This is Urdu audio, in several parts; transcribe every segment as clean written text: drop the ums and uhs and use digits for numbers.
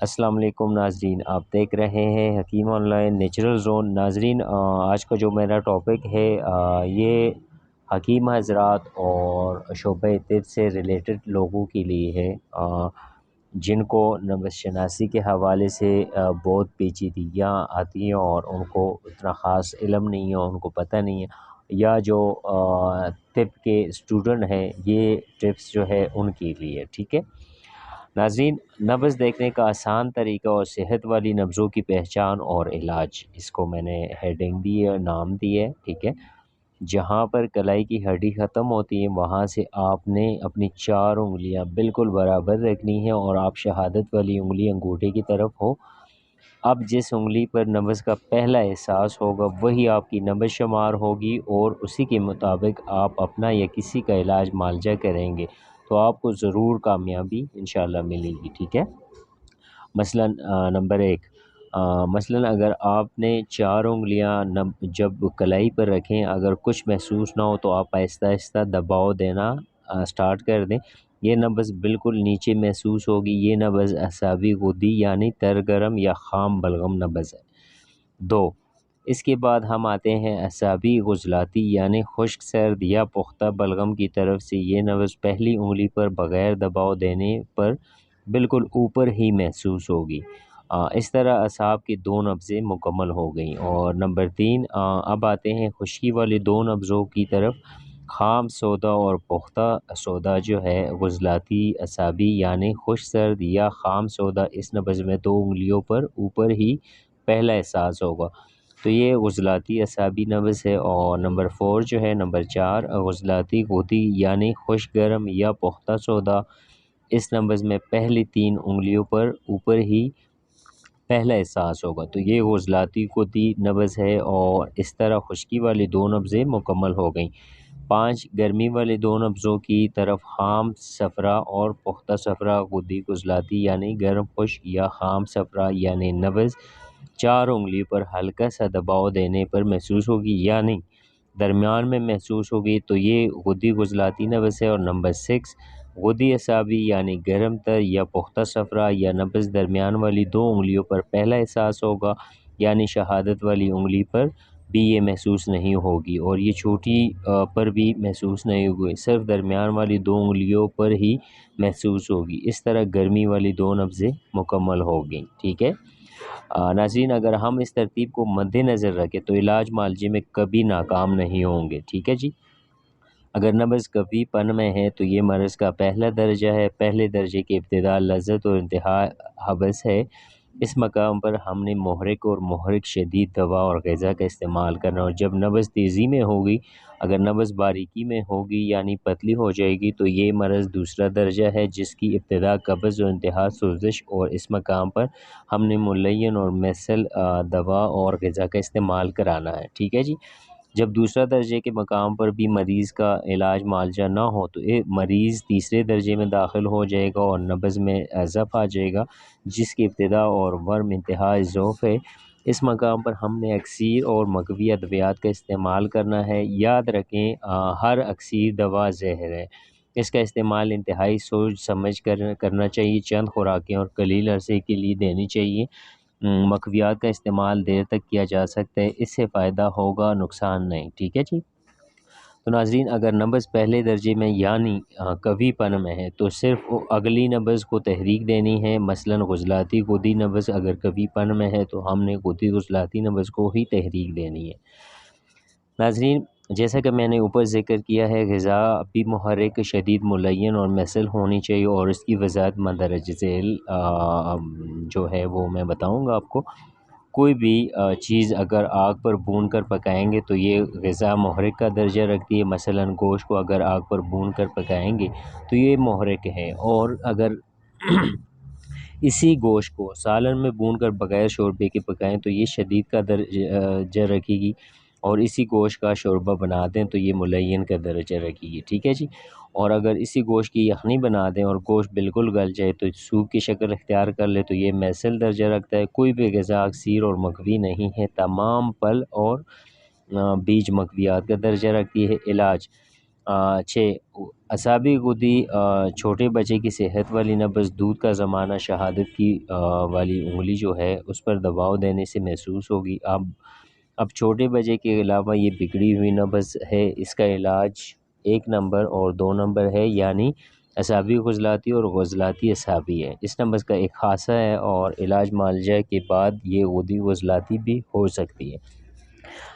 السلام علیکم ناظرین، آپ دیکھ رہے ہیں حکیم آن لائن نیچرل زون۔ ناظرین، آج کا جو میرا ٹاپک ہے یہ حکیم حضرات اور شعبہ طب سے ریلیٹڈ لوگوں کے لیے ہے، جن کو نبض شناسی کے حوالے سے بہت پیچیدگیاں آتی ہیں اور ان کو اتنا خاص علم نہیں ہے، ان کو پتہ نہیں ہے، یا جو طب کے اسٹوڈنٹ ہیں، یہ ٹپس جو ہے ان کے لیے ٹھیک ہے۔ ناظرین، نبض دیکھنے کا آسان طریقہ اور صحت والی نبضوں کی پہچان اور علاج، اس کو میں نے ہیڈنگ دی ہے، نام دی ہے ٹھیک ہے۔ جہاں پر کلائی کی ہڈی ختم ہوتی ہے وہاں سے آپ نے اپنی 4 انگلیاں بالکل برابر رکھنی ہیں اور آپ شہادت والی انگلی انگوٹھے کی طرف ہو۔ اب جس انگلی پر نبض کا پہلا احساس ہوگا وہی آپ کی نبض شمار ہوگی اور اسی کے مطابق آپ اپنا یا کسی کا علاج معالجہ کریں گے تو آپ کو ضرور کامیابی انشاءاللہ ملے گی ٹھیک ہے۔ مثلا نمبر 1، مثلا اگر آپ نے 4 انگلیاں جب کلائی پر رکھیں، اگر کچھ محسوس نہ ہو تو آپ آہستہ آہستہ دباؤ دینا سٹارٹ کر دیں۔ یہ نبض بالکل نیچے محسوس ہوگی، یہ نبض اعصابی غدی یعنی ترگرم یا خام بلغم نبض ہے۔ 2، اس کے بعد ہم آتے ہیں اعصابی غضلاتی یعنی خشک سرد یا پختہ بلغم کی طرف سے۔ یہ نبض پہلی انگلی پر بغیر دباؤ دینے پر بالکل اوپر ہی محسوس ہوگی۔ اس طرح اعصاب کی 2 نبضیں مکمل ہو گئیں۔ اور نمبر 3، اب آتے ہیں خشکی والی 2 نبضوں کی طرف۔ خام سودا اور پختہ سودا جو ہے غضلاتی اعصابی یعنی خشک سرد یا خام سودا، اس نبض میں 2 انگلیوں پر اوپر ہی پہلا احساس ہوگا تو یہ غضلاتی اعصابی نبض ہے۔ اور نمبر 4 جو ہے، نمبر 4 غضلاتی غدی یعنی خشک گرم یا پختہ سودا، اس نبض میں پہلی 3 انگلیوں پر اوپر ہی پہلا احساس ہوگا تو یہ غضلاتی غدی نبض ہے۔ اور اس طرح خشکی والی 2 نبضیں مکمل ہو گئیں۔ 5، گرمی والی 2 نبضوں کی طرف۔ خام صفرا اور پختہ صفرا غدی غضلاتی یعنی گرم خشک یا خام صفرا یعنی نبض 4 انگلی پر ہلکا سا دباؤ دینے پر محسوس ہوگی یعنی درمیان میں محسوس ہوگی تو یہ غدی غضلاتی نبض ہے۔ اور نمبر 6، غدی اعصابی یعنی گرم تر یا پختہ صفرا یا نبض درمیان والی 2 انگلیوں پر پہلا احساس ہوگا یعنی شہادت والی انگلی پر بھی یہ محسوس نہیں ہوگی اور یہ چھوٹی پر بھی محسوس نہیں ہوگی، صرف درمیان والی 2 انگلیوں پر ہی محسوس ہوگی۔ اس طرح گرمی والی 2 نبضیں مکمل ہو گئیں ٹھیک ہے۔ ناظرین، اگر ہم اس ترتیب کو مد نظر رکھیں تو علاج معالجے میں کبھی ناکام نہیں ہوں گے ٹھیک ہے جی۔ اگر نبض کبھی پن میں ہے تو یہ مرض کا پہلا درجہ ہے۔ پہلے درجے کی ابتدا لذت اور انتہا حبس ہے۔ اس مقام پر ہم نے محرک اور محرک شدید دوا اور غذا کا استعمال کرنا، اور جب نبض تیزی میں ہوگی، اگر نبض باریکی میں ہوگی یعنی پتلی ہو جائے گی تو یہ مرض دوسرا درجہ ہے جس کی ابتدا قبض اور انتہا سوزش، اور اس مقام پر ہم نے ملین اور میسل دوا اور غذا کا استعمال کرانا ہے ٹھیک ہے جی۔ جب دوسرا درجے کے مقام پر بھی مریض کا علاج معالجہ نہ ہو تو مریض تیسرے درجے میں داخل ہو جائے گا اور نبض میں ضعف آ جائے گا جس کی ابتدا اور ورم انتہا ضعف ہے۔ اس مقام پر ہم نے اکسیر اور مقوی ادویات کا استعمال کرنا ہے۔ یاد رکھیں ہر اکسیر دوا زہر ہے، اس کا استعمال انتہائی سوچ سمجھ کر کرنا چاہیے۔ چند خوراکیں اور قلیل عرصے کے لیے دینی چاہیے۔ مقویات کا استعمال دیر تک کیا جا سکتا ہے، اس سے فائدہ ہوگا نقصان نہیں ٹھیک ہے جی۔ تو ناظرین، اگر نبض پہلے درجے میں یعنی کبھی پن میں ہے تو صرف اگلی نبض کو تحریک دینی ہے۔ مثلا غضلاتی غدی نبض اگر کبھی پن میں ہے تو ہم نے غدی غضلاتی نبض کو ہی تحریک دینی ہے۔ ناظرین، جیسا کہ میں نے اوپر ذکر کیا ہے، غذا بھی محرک شدید ملین اور میسل ہونی چاہیے، اور اس کی وضاحت مندرجہ ذیل جو ہے وہ میں بتاؤں گا آپ کو۔ کوئی بھی چیز اگر آگ پر بھون کر پکائیں گے تو یہ غذا محرک کا درجہ رکھتی ہے۔ مثلا گوشت کو اگر آگ پر بھون کر پکائیں گے تو یہ محرک ہے، اور اگر اسی گوشت کو سالن میں بھون کر بغیر شوربے کے پکائیں تو یہ شدید کا درجہ رکھے گی، اور اسی گوشت کا شوربہ بنا دیں تو یہ ملین کا درجہ رکھے گی ٹھیک ہے جی۔ اور اگر اسی گوشت کی یخنی بنا دیں اور گوشت بالکل گل جائے تو سوپ کی شکل اختیار کر لے تو یہ میسل درجہ رکھتا ہے۔ کوئی بھی غذا اکسیر اور مقوی نہیں ہے، تمام پل اور بیج مقویات کا درجہ رکھتی ہے۔ علاج 6 اعصابی غدی چھوٹے بچے کی صحت والی نبض دودھ کا زمانہ شہادت کی والی انگلی جو ہے اس پر دباؤ دینے سے محسوس ہوگی۔ اب چھوٹے بچے کے علاوہ یہ بگڑی ہوئی نبض ہے، اس کا علاج 1 نمبر اور 2 نمبر ہے، یعنی اعصابی عضلاتی اور عضلاتی اعصابی ہے۔ اس نبض کا ایک خاصہ ہے اور علاج معالجہ کے بعد یہ غدی عضلاتی بھی ہو سکتی ہے۔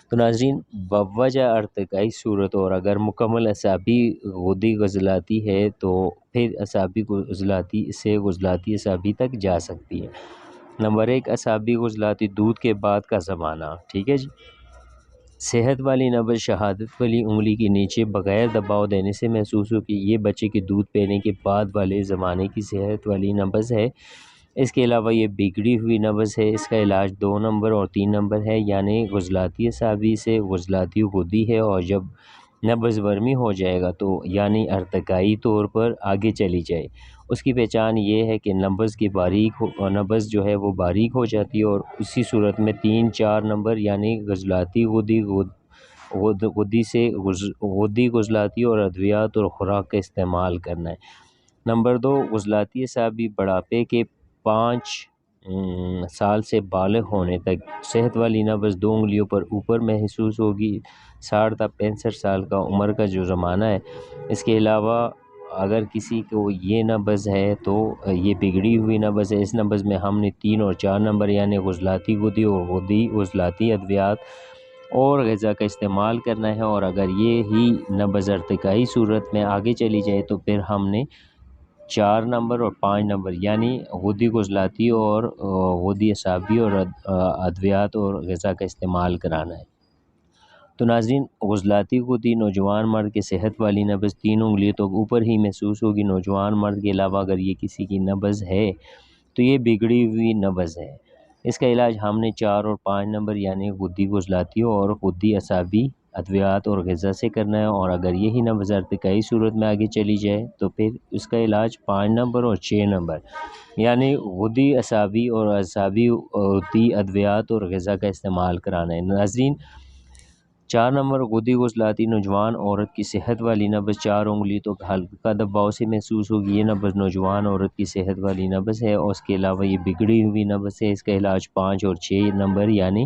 تو ناظرین، بوجہ ارتقائی صورت اور اگر مکمل اعصابی غدی عضلاتی ہے تو پھر اعصابی عضلاتی سے عضلاتی اعصابی تک جا سکتی ہے۔ نمبر 1، اعصابی عضلاتی دودھ کے بعد کا زمانہ۔ ٹھیک ہے جی، صحت والی نبض شہادت والی انگلی کے نیچے بغیر دباؤ دینے سے محسوس ہو کہ یہ بچے کے دودھ پینے کے بعد والے زمانے کی صحت والی نبض ہے۔ اس کے علاوہ یہ بگڑی ہوئی نبض ہے، اس کا علاج 2 نمبر اور 3 نمبر ہے، یعنی عضلاتی اعصابی سے عضلاتی غدی ہے، اور جب نبض ورمی ہو جائے گا تو یعنی ارتقائی طور پر آگے چلی جائے۔ اس کی پہچان یہ ہے کہ نبض جو ہے وہ باریک ہو جاتی ہے، اور اسی صورت میں 3-4 نمبر یعنی عضلاتی غدی عضلاتی اور ادویات اور خوراک کا استعمال کرنا ہے۔ نمبر 2، عضلاتی اعصابی بڑھاپے کے 5 سال سے بالغ ہونے تک صحت والی نبض 2 انگلیوں پر اوپر محسوس ہوگی، 60 تا 65 سال کا عمر کا جو زمانہ ہے۔ اس کے علاوہ اگر کسی کو یہ نبض ہے تو یہ بگڑی ہوئی نبض ہے، اس نبض میں ہم نے 3 اور 4 نمبر یعنی عضلاتی غدی اور غدی عضلاتی ادویات اور غذا کا استعمال کرنا ہے، اور اگر یہ ہی نبض ارتقائی صورت میں آگے چلی جائے تو پھر ہم نے 4 نمبر اور 5 نمبر یعنی غدی عضلاتی اور غدی اعصابی اور ادویات اور غذا کا استعمال کرانا ہے۔ تو ناظرین، عضلاتی غدی نوجوان مرد کے صحت والی نبض 3 انگلیوں تک اوپر ہی محسوس ہوگی۔ نوجوان مرد کے علاوہ اگر یہ کسی کی نبض ہے تو یہ بگڑی ہوئی نبض ہے۔ اس کا علاج ہم نے 4 اور 5 نمبر یعنی غدی عضلاتی اور غدی اعصابی ادویات اور غذا سے کرنا ہے، اور اگر یہی نبض ارتقائی صورت میں آگے چلی جائے تو پھر اس کا علاج 5 نمبر اور 6 نمبر یعنی غدی اعصابی اور اعصابی غدی ادویات اور غذا کا استعمال کرانا ہے۔ ناظرین، 4 نمبر غدی عضلاتی نوجوان عورت کی صحت والی نبض 4 انگلی تو ہلکا دباؤ سے محسوس ہوگی۔ یہ نبض نوجوان عورت کی صحت والی نبض ہے، اور اس کے علاوہ یہ بگڑی ہوئی نبض ہے۔ اس کا علاج 5 اور 6 نمبر یعنی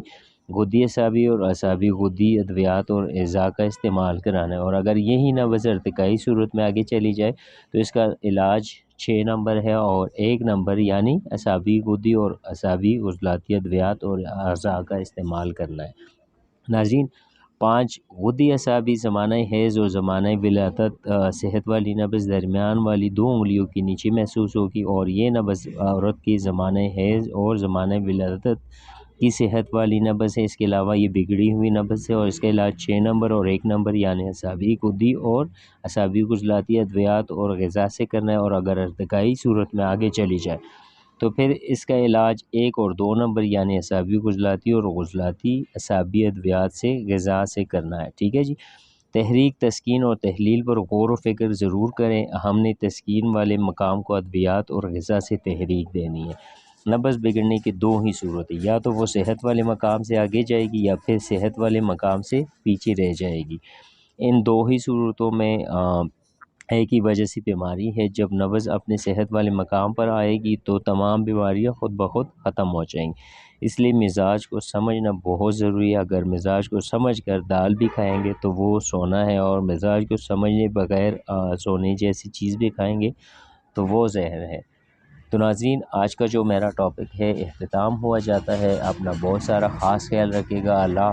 غدی اعصابی اور اعصابی غدی ادویات اور غذا کا استعمال کرانا ہے، اور اگر یہی نبض ارتقائی صورت میں آگے چلی جائے تو اس کا علاج 6 نمبر ہے اور 1 نمبر یعنی اعصابی غدی اور اعصابی عضلاتی ادویات اور غذا کا استعمال کرنا ہے۔ ناظرین، 5 غدی اعصابی زمانہ حیض اور زمانہ ولادت صحت والی نبض درمیان والی 2 انگلیوں کے نیچے محسوس ہوگی، اور یہ نبض عورت کی زمانہ حیض اور زمانہ ولادت کی صحت والی نبض ہے۔ اس کے علاوہ یہ بگڑی ہوئی نبض ہے، اور اس کا علاج 6 نمبر اور 1 نمبر یعنی اعصابی غدی اور اعصابی عضلاتی ادویات اور غذا سے کرنا ہے، اور اگر ارتقائی صورت میں آگے چلی جائے تو پھر اس کا علاج 1 اور 2 نمبر یعنی اعصابی عضلاتی اور عضلاتی اعصابی ادویات سے غذا سے کرنا ہے۔ ٹھیک ہے جی، تحریک، تسکین اور تحلیل پر غور و فکر ضرور کریں۔ ہم نے تسکین والے مقام کو ادویات اور غذا سے تحریک دینی ہے۔ نبض بگڑنے کی 2 ہی صورتیں، یا تو وہ صحت والے مقام سے آگے جائے گی یا پھر صحت والے مقام سے پیچھے رہ جائے گی۔ ان 2 ہی صورتوں میں ایک ہی وجہ سے بیماری ہے۔ جب نبض اپنے صحت والے مقام پر آئے گی تو تمام بیماریاں خود بخود ختم ہو جائیں گی۔ اس لیے مزاج کو سمجھنا بہت ضروری ہے۔ اگر مزاج کو سمجھ کر دال بھی کھائیں گے تو وہ سونا ہے، اور مزاج کو سمجھنے بغیر سونے جیسی چیز بھی کھائیں گے تو وہ زہر ہے۔ تو ناظرین، آج کا جو میرا ٹاپک ہے اختتام ہوا جاتا ہے۔ اپنا بہت سارا خاص خیال رکھے گا۔ اللہ